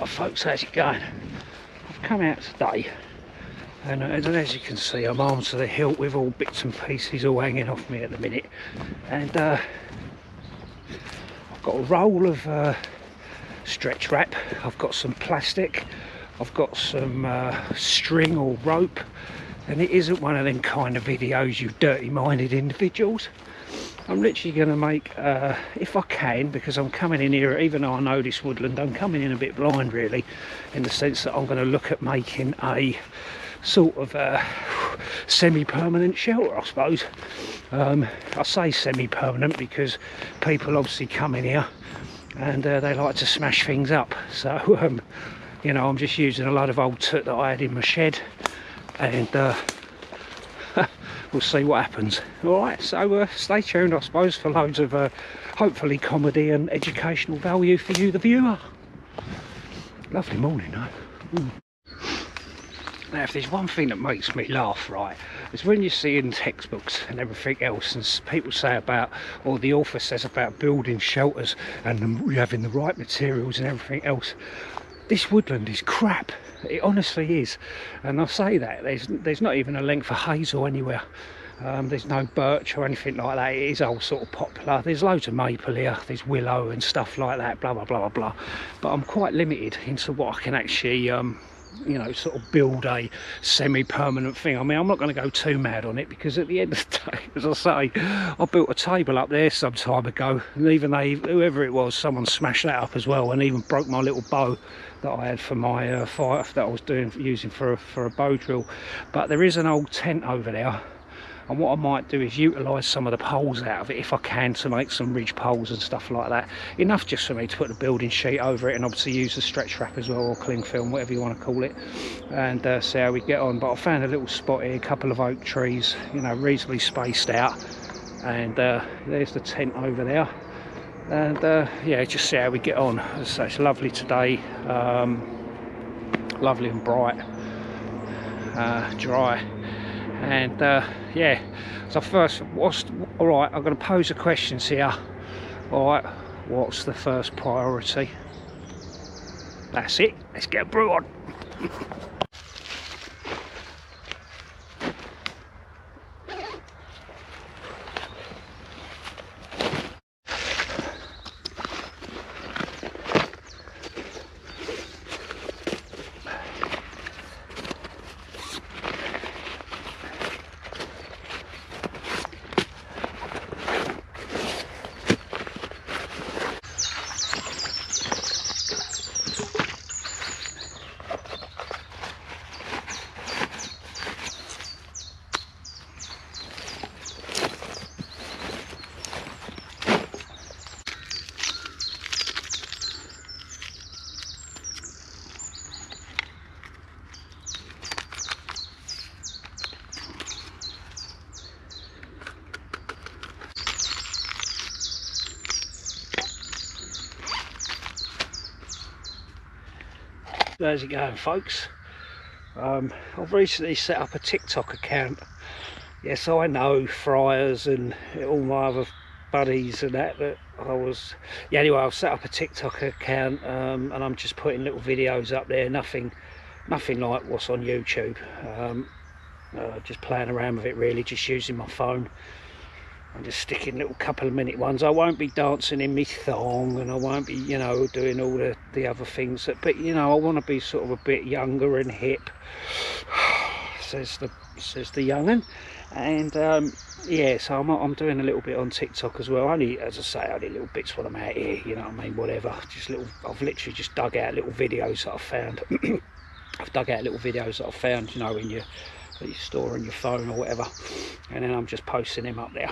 Right folks, how's it going? I've come out today and as you can see I'm armed to the hilt with all bits and pieces all hanging off me at the minute, and I've got a roll of stretch wrap, I've got some plastic, I've got some string or rope, and it isn't one of them kind of videos, you dirty minded individuals. I'm literally going to make, if I can, because I'm coming in here, even though I know this woodland, I'm coming in a bit blind really, in the sense that I'm going to look at making a sort of semi-permanent shelter, I suppose. I say semi-permanent because people obviously come in here and they like to smash things up. So, you know, I'm just using a load of old soot that I had in my shed, and we'll see what happens. Alright, so stay tuned, I suppose, for loads of hopefully comedy and educational value for you, the viewer. Lovely morning, though. Now, if there's one thing that makes me laugh, right, is when you see in textbooks and everything else, and people say about, or the author says about building shelters and having the right materials and everything else. This woodland is crap. It honestly is, and I say that there's not even a length of hazel anywhere. There's no birch or anything like that. It is all sort of poplar. There's loads of maple here, there's willow and stuff like that, blah blah blah blah blah. But I'm quite limited into what I can actually you know, sort of build a semi-permanent thing. I mean, I'm not going to go too mad on it, because at the end of the day, as I say, I built a table up there some time ago, and even whoever it was, someone smashed that up as well, and even broke my little bow that I had for my fire that I was using for a bow drill. But there is an old tent over there, and what I might do is utilise some of the poles out of it if I can, to make some ridge poles and stuff like that. Enough just for me to put the building sheet over it, and obviously use the stretch wrap as well, or cling film, whatever you want to call it, and see how we get on. But I found a little spot here, a couple of oak trees, you know, reasonably spaced out, and there's the tent over there, and yeah, just see how we get on. So it's lovely today, lovely and bright, dry. And yeah, so first, alright, I'm going to pose the questions here. Alright, what's the first priority? That's it, let's get a brew on. How's it going, folks? I've recently set up a TikTok account. Yes, I know, friars and all my other buddies and that I was, yeah, anyway, I've set up a TikTok account, and I'm just putting little videos up there, nothing like what's on YouTube. Just playing around with it really, just using my phone. I'm just sticking little couple of minute ones. I won't be dancing in my thong, and I won't be, you know, doing all the other things that, but you know, I want to be sort of a bit younger and hip, says the young'un. And yeah, so I'm doing a little bit on TikTok as well. Only, as I say, only little bits when I'm out here, you know what I mean, whatever. Just little, I've literally just dug out little videos that I've found. I've dug out little videos that I've found, you know, in your that you store on your phone or whatever, and then I'm just posting them up there,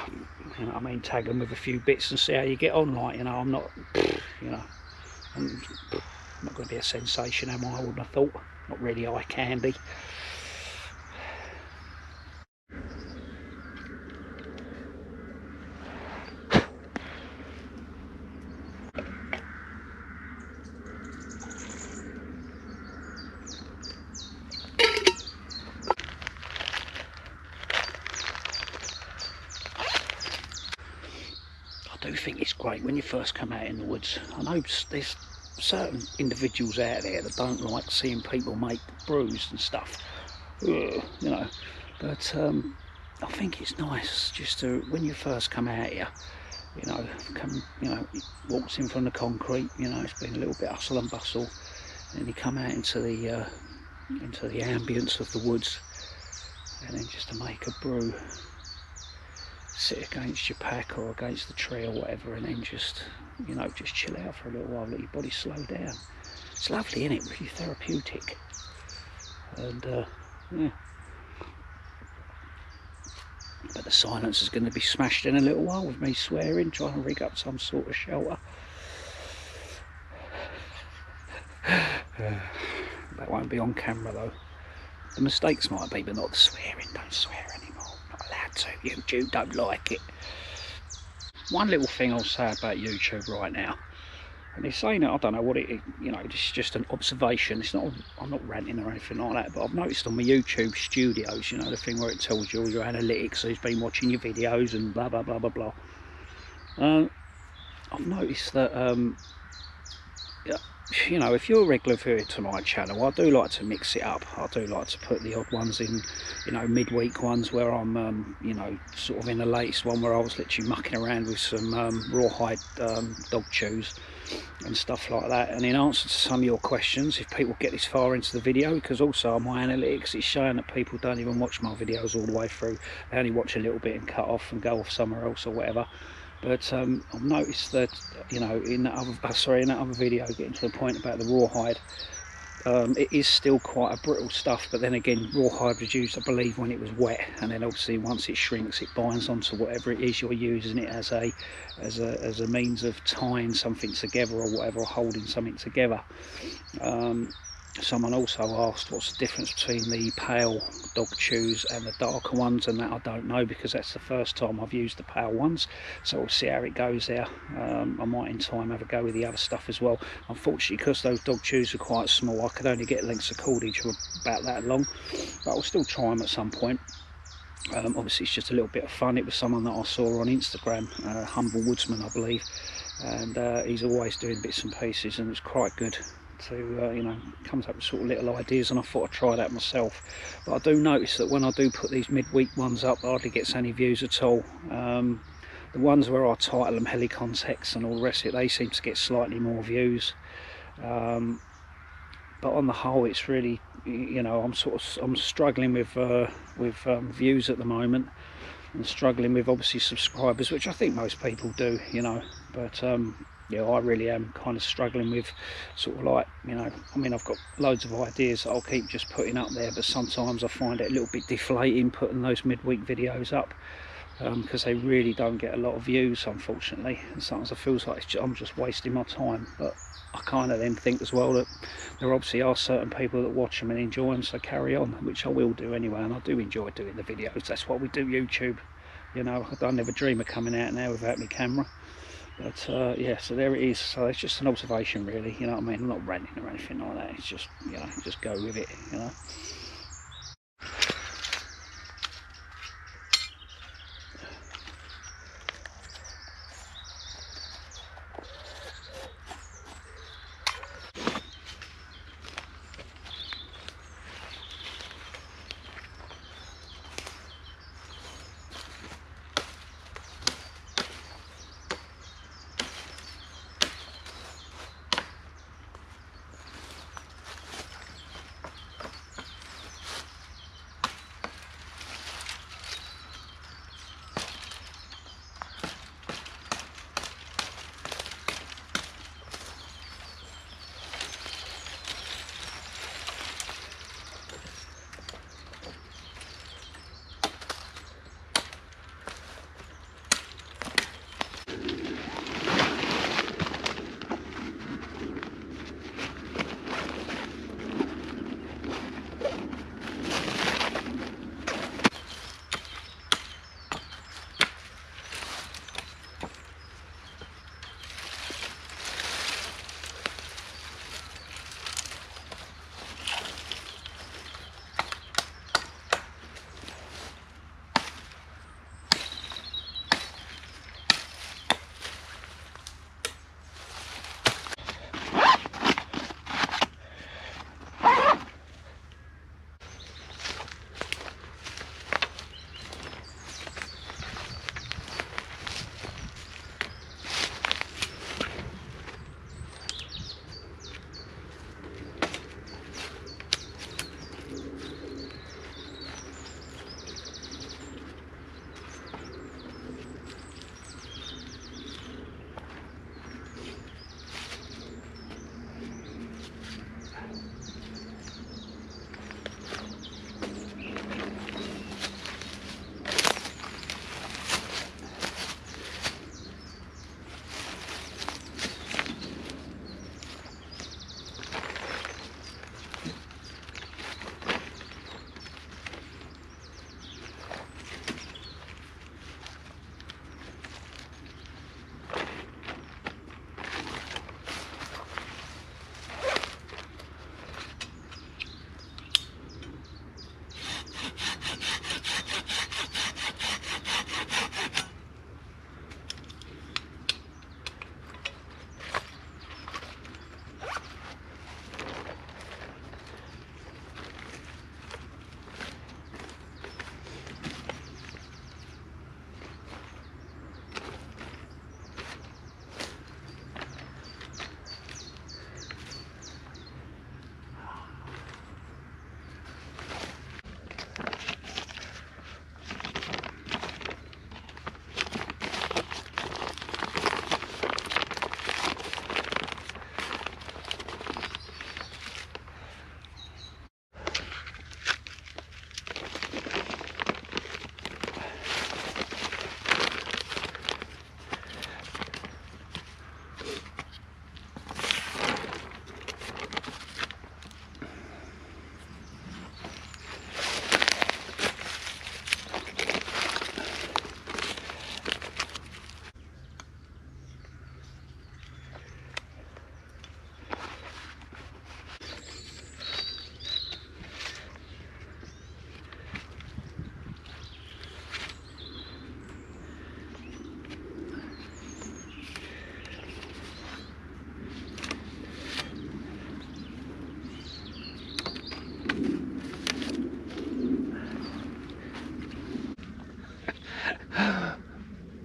you know what I mean, tag them with a few bits and see how you get on. Like, you know, I'm not, you know, I'm not going to be a sensation, am I? Wouldn't have thought. Not really eye candy. I do think it's great when you first come out in the woods. I know there's certain individuals out there that don't like seeing people make brews and stuff, you know, but I think it's nice just to, when you first come out here, you know, walks in from the concrete, you know, it's been a little bit hustle and bustle, and then you come out into the ambience of the woods, and then just to make a brew, sit against your pack or against the tree or whatever, and then just, you know, just chill out for a little while, let your body slow down. It's lovely, isn't it? Really therapeutic. And yeah. But the silence is going to be smashed in a little while with me swearing, trying to rig up some sort of shelter. That won't be on camera though. The mistakes might be, but not the swearing. Don't swear anymore. Not allowed to. YouTube don't like it. One little thing I'll say about YouTube right now, and it's saying that, I don't know what it is, you know, this is just an observation. It's not, I'm not ranting or anything like that, but I've noticed on my YouTube studios, you know, the thing where it tells you all your analytics, who's been watching your videos and blah blah blah blah blah. I've noticed that you know, if you're a regular viewer to my channel, I do like to mix it up. I do like to put the odd ones in, you know, midweek ones where I'm, you know, sort of in the latest one where I was literally mucking around with some rawhide dog chews and stuff like that. And in answer to some of your questions, if people get this far into the video, because also on my analytics it's showing that people don't even watch my videos all the way through. They only watch a little bit and cut off and go off somewhere else or whatever. But I've noticed that, you know, in that other video, getting to the point about the rawhide, it is still quite a brittle stuff. But then again, rawhide was used, I believe, when it was wet, and then obviously once it shrinks, it binds onto whatever it is you're using it as a means of tying something together or whatever, or holding something together. Someone also asked what's the difference between the pale dog chews and the darker ones, and that I don't know, because that's the first time I've used the pale ones, so we'll see how it goes there. I might in time have a go with the other stuff as well. Unfortunately, because those dog chews are quite small, I could only get lengths of cordage about that long, but I'll still try them at some point. Obviously it's just a little bit of fun. It was someone that I saw on Instagram, Humble Woodsman I believe, and he's always doing bits and pieces, and it's quite good to you know, comes up with sort of little ideas, and I thought I'd try that myself. But I do notice that when I do put these midweek ones up, hardly gets any views at all. The ones where I title them Helikon Tex and all the rest of it, they seem to get slightly more views. But on the whole, it's really, you know, I'm struggling with views at the moment, and struggling with obviously subscribers, which I think most people do, you know. But yeah, I really am kind of struggling with sort of like, you know, I mean, I've got loads of ideas that I'll keep just putting up there, but sometimes I find it a little bit deflating putting those midweek videos up, because they really don't get a lot of views, unfortunately. And sometimes it feels like I'm just wasting my time. But I kind of then think as well that there obviously are certain people that watch them and enjoy them, so carry on, which I will do anyway. And I do enjoy doing the videos. That's why we do YouTube, you know. I never dream of coming out now without my camera. But yeah, so there it is. So it's just an observation, really, you know what I mean. I'm not ranting or anything like that. It's just, you know, just go with it, you know.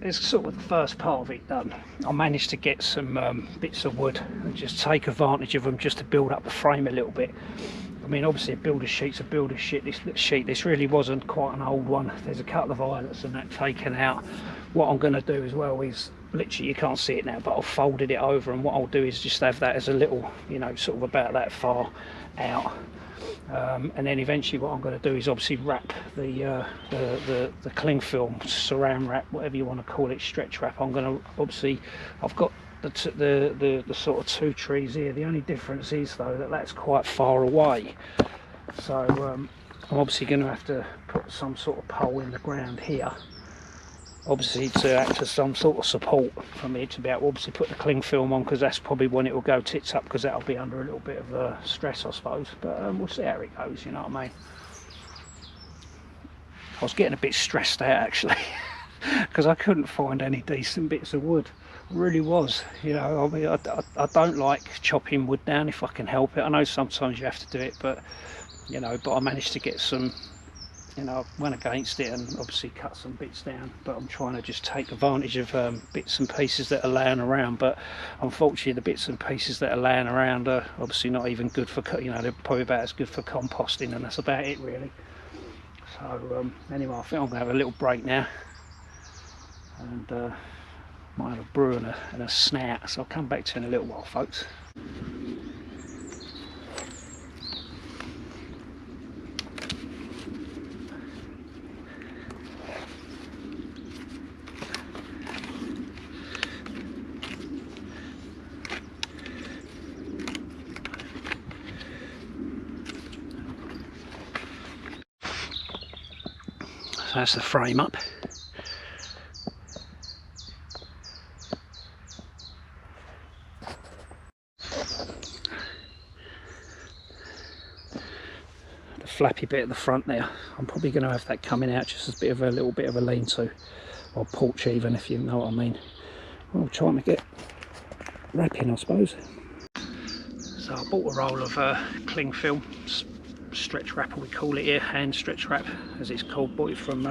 there's sort of the first part of it done. I managed to get some bits of wood and just take advantage of them just to build up the frame a little bit. I mean, obviously a builder's sheet's a builder's sheet. This really wasn't quite an old one. There's a couple of eyelets and that taken out. What I'm going to do as well is, literally you can't see it now, but I've folded it over, and what I'll do is just have that as a little, you know, sort of about that far out. And then eventually what I'm going to do is obviously wrap the cling film, saran wrap, whatever you want to call it, stretch wrap. I'm going to obviously, I've got the sort of two trees here. The only difference is though that that's quite far away, so I'm obviously going to have to put some sort of pole in the ground here, obviously to act as some sort of support for me to be able to obviously put the cling film on, because that's probably when it will go tits up, because that'll be under a little bit of stress, I suppose. But we'll see how it goes, you know what I mean. I was getting a bit stressed out actually because I couldn't find any decent bits of wood. I really was, you know. I mean, I don't like chopping wood down if I can help it. I know sometimes you have to do it, but you know, but I managed to get some, you know, I went against it and obviously cut some bits down, but I'm trying to just take advantage of bits and pieces that are laying around. But unfortunately the bits and pieces that are laying around are obviously not even good for, you know, they're probably about as good for composting, and that's about it really. So anyway, I think I'm going to have a little break now, and might have a brew and a snack, so I'll come back to you in a little while, folks. So that's the frame up. Flappy bit at the front there, I'm probably going to have that coming out just as a little bit of a lean-to, or porch even, if you know what I mean. Well, trying to get wrapping, I suppose. So I bought a roll of cling film, stretch wrap we call it here, hand stretch wrap as it's called. Bought it from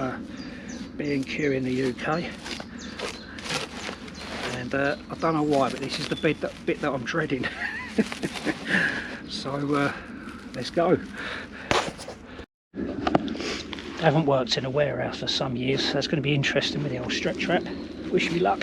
B&Q in the UK, and I don't know why, but this is the bit that I'm dreading. So let's go. I haven't worked in a warehouse for some years, so that's going to be interesting with the old stretch wrap. Wish me luck.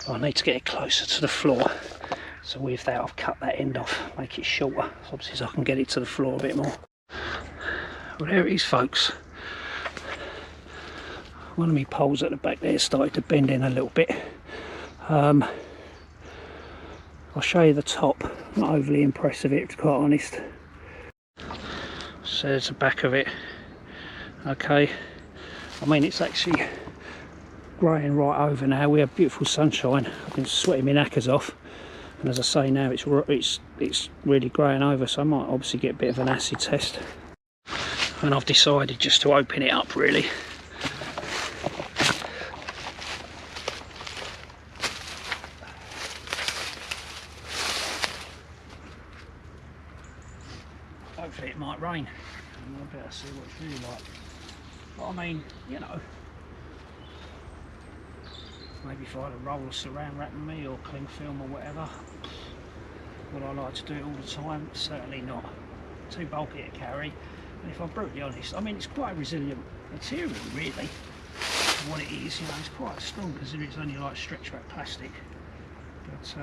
I need to get it closer to the floor, so with that I've cut that end off, make it shorter, obviously, so I can get it to the floor a bit more. Well, there it is, folks. One of my poles at the back there started to bend in a little bit. I'll show you the top. Not overly impressed with it, to be quite honest. So there's the back of it. Okay, I mean, it's actually greying right over now. We have beautiful sunshine. I've been sweating my knackers off, and as I say now, it's really greying over, so I might obviously get a bit of an acid test. And I've decided just to open it up really. again. And I better see what it's really like. But I mean, you know, maybe if I had a roll of saran wrap with me or cling film or whatever, would I like to do it all the time? Certainly not. Too bulky to carry. And if I'm brutally honest, I mean, it's quite a resilient material, really. What it is, you know, it's quite strong considering it's only like stretch wrap plastic. But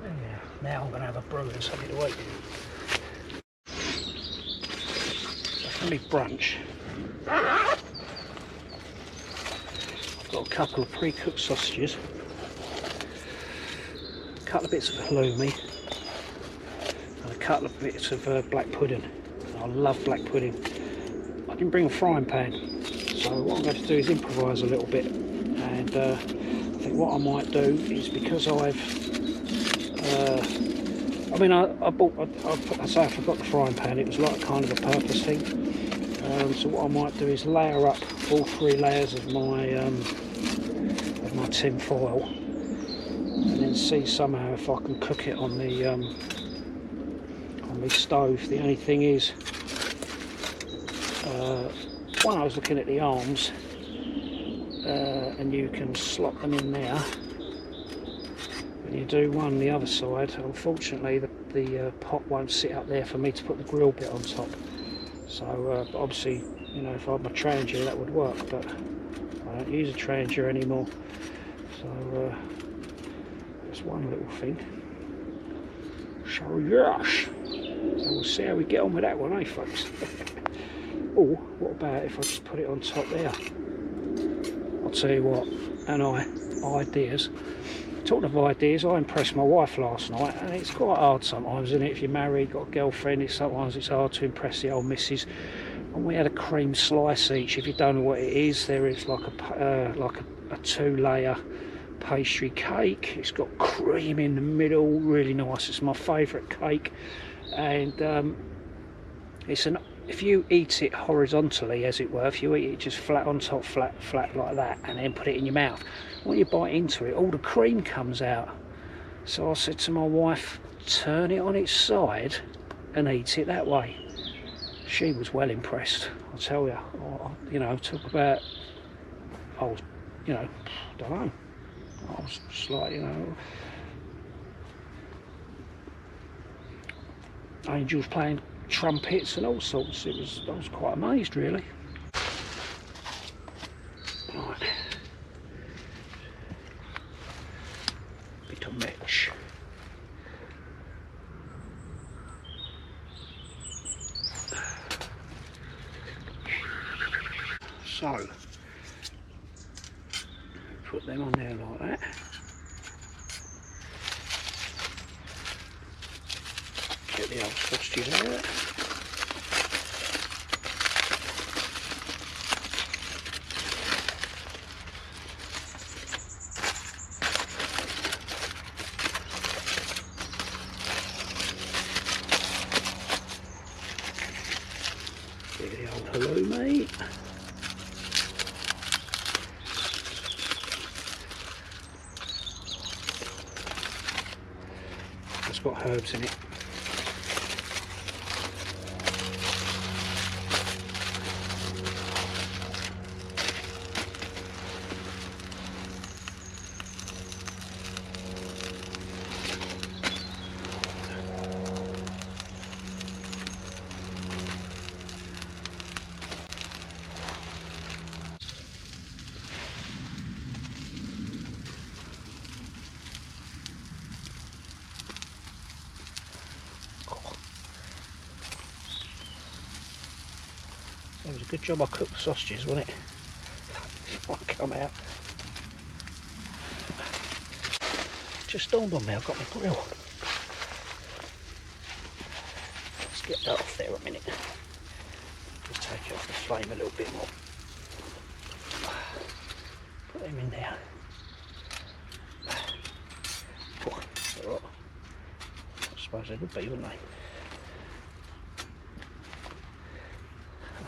yeah, now I'm going to have a brew and something to eat. Definitely brunch. I've got a couple of pre-cooked sausages, a couple of bits of halloumi, and a couple of bits of black pudding. I love black pudding. I didn't bring a frying pan, so what I'm going to do is improvise a little bit. And I think what I might do is, because I say I forgot the frying pan. It was like kind of a purpose thing. So what I might do is layer up all 3 layers of my tin foil, and then see somehow if I can cook it on the stove. The only thing is, one, I was looking at the arms, and you can slot them in there. When you do one the other side, unfortunately the pot won't sit up there for me to put the grill bit on top. So obviously, you know, if I had my Trangia that would work, but I don't use a Trangia anymore. So that's one little thing. So yes, so we'll see how we get on with that one, eh, folks? Or what about if I just put it on top there? I'll tell you what, ideas. Talking of ideas, I impressed my wife last night, and it's quite hard sometimes, isn't it? If you're married, got a girlfriend, sometimes it's hard to impress the old missus. And we had a cream slice each. If you don't know what it is, there is like a 2-layer pastry cake. It's got cream in the middle, really nice. It's my favourite cake, and if you eat it horizontally, as it were, if you eat it just flat on top, flat like that, and then put it in your mouth, when you bite into it, all the cream comes out. So I said to my wife, turn it on its side and eat it that way. She was well impressed, I'll tell you. You know, talk about, I was, you know, I don't know, I was just like, you know, angels playing trumpets and all sorts. I was quite amazed, really. Right, bit of match. So put them on there like that. Get the old sausages out. Get the old halloumi. It's got herbs in it. It was a good job I cooked the sausages, wasn't it? Before I come out. Just dawned on me, I've got my grill. Let's get that off there a minute. Just take it off the flame a little bit more. Put them in there. Oh, alright. I suppose they would be, wouldn't they?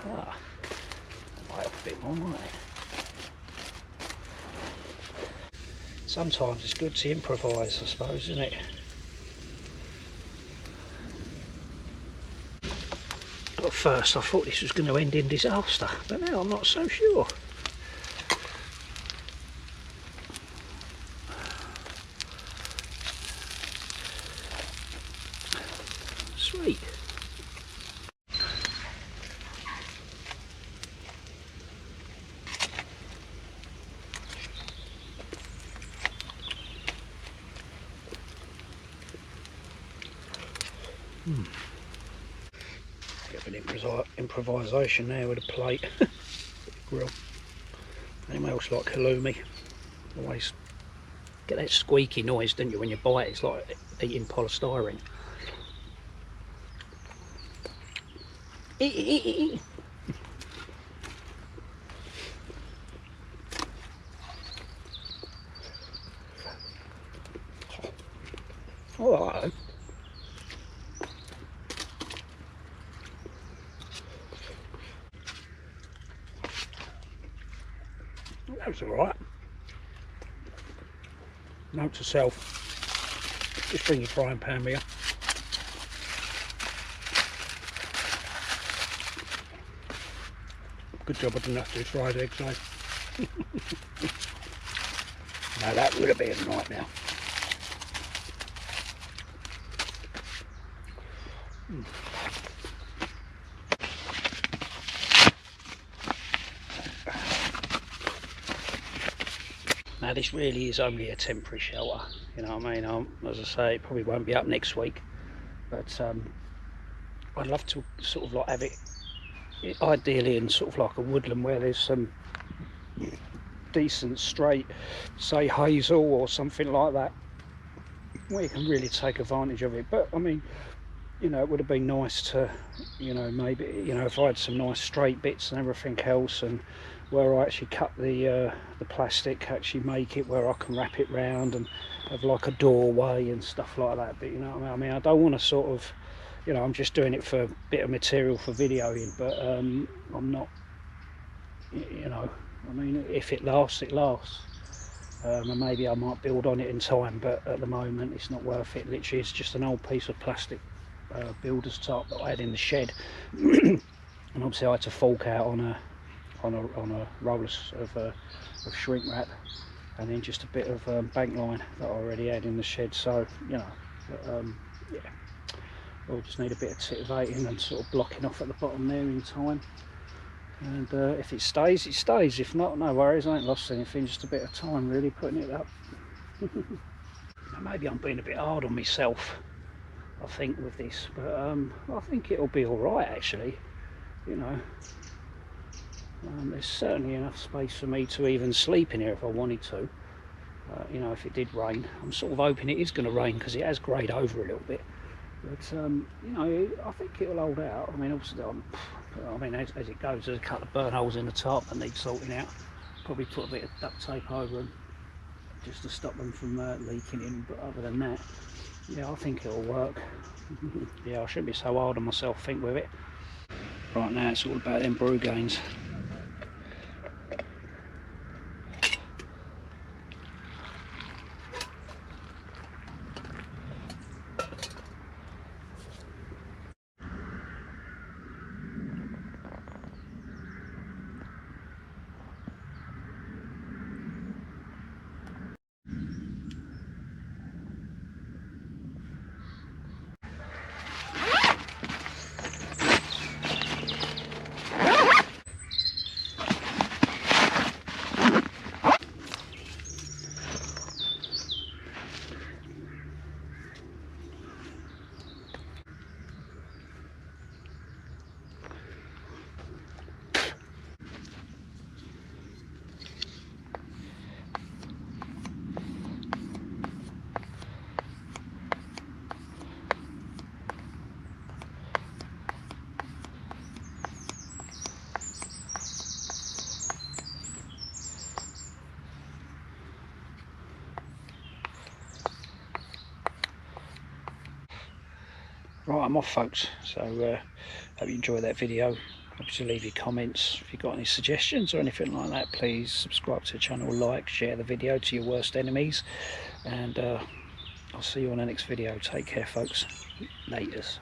Ah, might help a bit more, might it? Sometimes it's good to improvise, I suppose, isn't it? At first I thought this was going to end in disaster, but now I'm not so sure. Sweet. Get a bit of improvisation there with a plate. Grill. Anyone else like halloumi? Always get that squeaky noise, don't you, when you bite? It's like eating polystyrene. Oh, hello. That was alright. Note to self, just bring your frying pan with you. Good job I didn't have to do fried eggs though. No, that would have been a nightmare. Now this really is only a temporary shelter, you know what I mean? As I say, it probably won't be up next week, but I'd love to sort of like have it ideally in sort of like a woodland where there's some decent straight, say hazel or something like that, where you can really take advantage of it. But I mean, you know, it would have been nice to, you know, maybe, you know, if I had some nice straight bits and everything else, and where I actually cut the plastic, actually make it where I can wrap it round and have like a doorway and stuff like that. But you know what I mean, I don't want to sort of, you know, I'm just doing it for a bit of material for videoing, but I'm not, you know, I mean, if it lasts, it lasts. And maybe I might build on it in time, but at the moment it's not worth it. Literally, it's just an old piece of plastic builder's tarp that I had in the shed, and obviously I had to fork out on a roller of shrink wrap, and then just a bit of bank line that I already had in the shed. So you know, but, yeah, we'll just need a bit of titivating and sort of blocking off at the bottom there in time. And if it stays, it stays. If not, no worries. I ain't lost anything. Just a bit of time, really, putting it up. Maybe I'm being a bit hard on myself, I think, with this, but I think it'll be all right, actually. You know, there's certainly enough space for me to even sleep in here if I wanted to. You know, if it did rain, I'm sort of hoping it is going to rain because it has greyed over a little bit. But you know, I think it'll hold out. I mean, also, I mean, as it goes, there's a couple of burn holes in the top that need sorting out. Probably put a bit of duct tape over them just to stop them from leaking in. But other than that, yeah, I think it'll work. Yeah, I shouldn't be so hard on myself, I think, with it. Right now, it's all about them brew gains. Right, I'm off, folks. So hope you enjoyed that video. Obviously leave your comments if you've got any suggestions or anything like that. Please subscribe to the channel, like, share the video to your worst enemies, and I'll see you on the next video. Take care, folks. Laters.